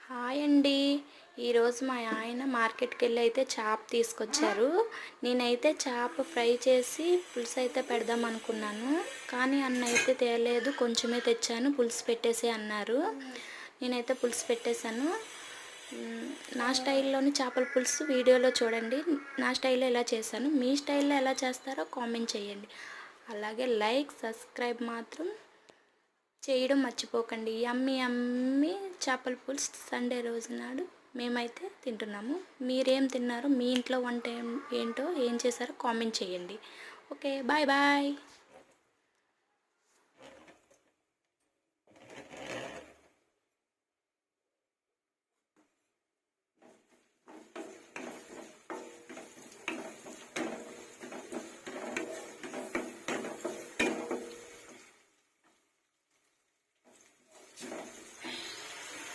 Hi అండి. ఈరోజు మా ఆయన మార్కెట్కి వెళ్ళి అయితే చేప తీసుకొచ్చారు. నేనైతే చేప ఫ్రై చేసి పులుసు అయితే పెడదాం అనుకున్నాను, కానీ అన్న అయితే తేలేదు, కొంచెమే తెచ్చాను, పులుసు పెట్టేసి అన్నారు. నేనైతే పులుసు పెట్టేశాను. నా స్టైల్లోని చేపల పులుసు వీడియోలో చూడండి. నా స్టైల్లో ఎలా చేశాను, మీ స్టైల్లో ఎలా చేస్తారో కామెంట్ చేయండి. అలాగే లైక్ సబ్స్క్రైబ్ మాత్రం చేయడం మర్చిపోకండి. యమ్మీ యమ్మీ చేపల పులుసు సండే రోజు నాడు మేమైతే తింటున్నాము. మీరేం తిన్నారు, మీ ఇంట్లో వంట ఏంటో, ఏం చేశారో కామెంట్ చేయండి. Okay, bye bye.